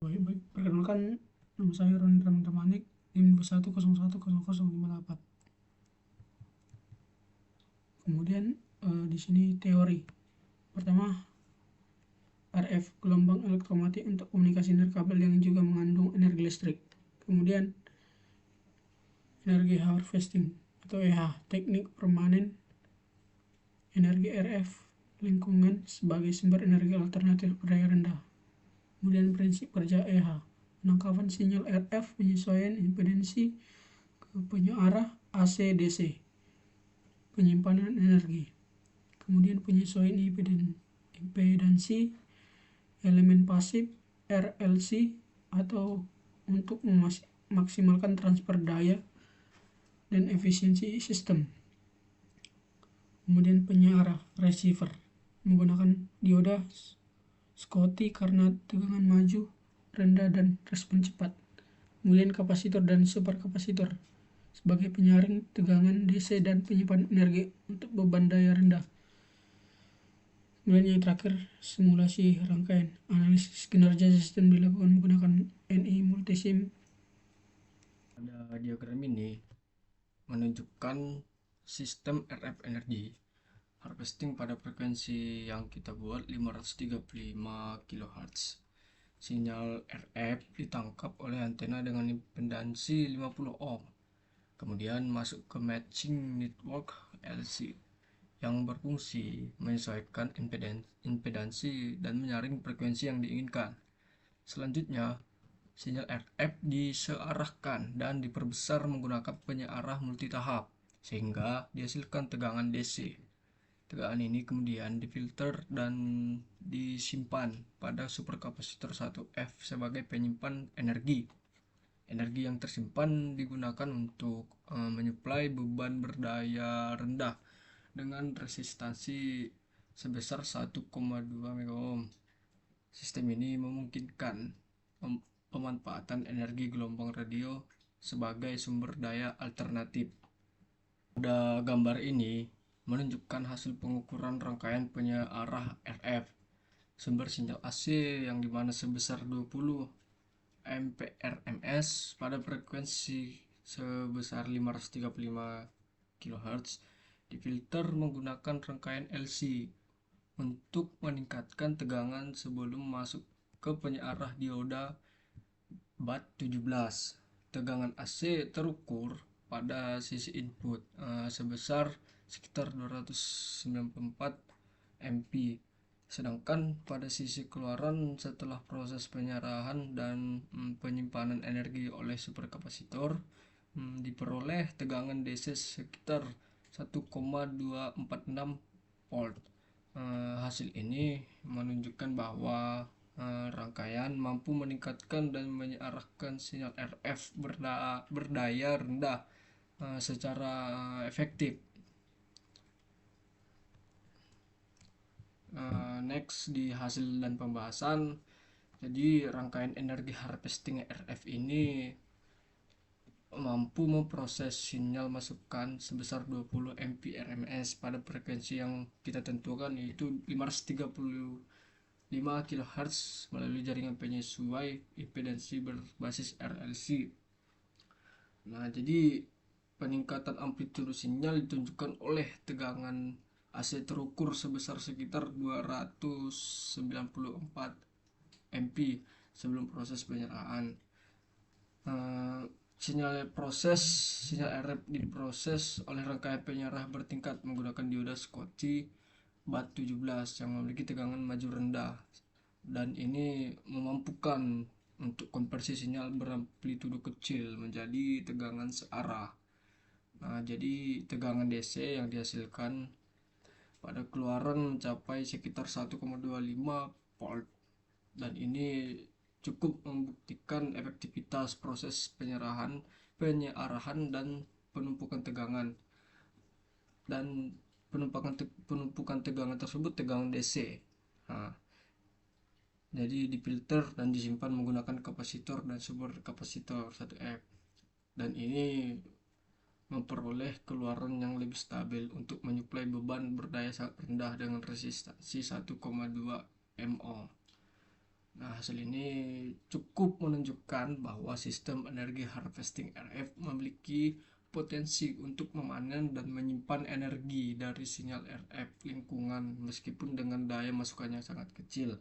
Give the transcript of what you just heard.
Baik, perkenalkan, nama saya Roni Ramdamanik, NIM 21010058. Kemudian di sini teori. Pertama, RF, gelombang elektromagnetik untuk komunikasi nirkabel yang juga mengandung energi listrik. Kemudian energi harvesting atau EH, teknik permanen energi RF lingkungan sebagai sumber energi alternatif berdaya rendah. Kemudian prinsip kerja EH, penangkapan sinyal RF, penyesuaian impedansi ke penyearah AC DC, penyimpanan energi. Kemudian penyesuaian impedansi elemen pasif RLC atau untuk memaksimalkan transfer daya dan efisiensi sistem. Kemudian penyearah receiver menggunakan dioda Schottky karena tegangan maju, rendah, dan respon cepat. Kemudian kapasitor dan superkapasitor sebagai penyaring tegangan DC dan penyimpan energi untuk beban daya rendah. Kemudian yang terakhir, simulasi rangkaian. Analisis kinerja sistem dilakukan menggunakan NI multisim. Pada diagram ini menunjukkan sistem RF energi harvesting pada frekuensi yang kita buat 535 kHz. Sinyal RF ditangkap oleh antena dengan impedansi 50 ohm. Kemudian masuk ke matching network LC yang berfungsi menyesuaikan impedansi dan menyaring frekuensi yang diinginkan. Selanjutnya, sinyal RF disearahkan dan diperbesar menggunakan penyearah multitahap sehingga dihasilkan tegangan DC. Tegangan ini kemudian difilter dan disimpan pada superkapasitor 1F sebagai penyimpan energi. Energi yang tersimpan digunakan untuk menyuplai beban berdaya rendah dengan resistansi sebesar 1,2 MΩ. Sistem ini memungkinkan pemanfaatan energi gelombang radio sebagai sumber daya alternatif. Pada gambar ini menunjukkan hasil pengukuran rangkaian penyearah RF sumber sinyal AC yang dimana sebesar 20 MPRMS pada frekuensi sebesar 535 kHz difilter menggunakan rangkaian LC untuk meningkatkan tegangan sebelum masuk ke penyearah dioda BAT17. Tegangan AC terukur pada sisi input sebesar sekitar 294 MP, sedangkan pada sisi keluaran setelah proses penyerahan dan penyimpanan energi oleh superkapasitor diperoleh tegangan DC sekitar 1,246 volt. Hasil ini menunjukkan bahwa rangkaian mampu meningkatkan dan menyearahkan sinyal RF berdaya rendah secara efektif. Next di hasil dan pembahasan, jadi rangkaian energi harvesting RF ini mampu memproses sinyal masukan sebesar 20 MPRMS pada frekuensi yang kita tentukan, yaitu 535 kHz melalui jaringan penyesuai impedansi berbasis RLC. Nah, jadi peningkatan amplitudo sinyal ditunjukkan oleh tegangan AC terukur sebesar sekitar 294 MP sebelum proses penyerahan. Sinyal RF diproses oleh rangkaian penyerah bertingkat menggunakan dioda Schottky BAT17 yang memiliki tegangan maju rendah, dan ini memampukan untuk konversi sinyal beramplitudo kecil menjadi tegangan searah. Nah, jadi tegangan DC yang dihasilkan pada keluaran mencapai sekitar 1,25 volt, dan ini cukup membuktikan efektivitas proses penyerahan, penyearahan dan penumpukan tegangan. Dan penumpukan tegangan tersebut tegangan DC. Nah, jadi difilter dan disimpan menggunakan kapasitor dan sumber kapasitor 1F. Dan ini memperoleh keluaran yang lebih stabil untuk menyuplai beban berdaya sangat rendah dengan resistansi 1,2 mO. Nah, hasil ini cukup menunjukkan bahwa sistem energi harvesting RF memiliki potensi untuk memanen dan menyimpan energi dari sinyal RF lingkungan meskipun dengan daya masukannya sangat kecil.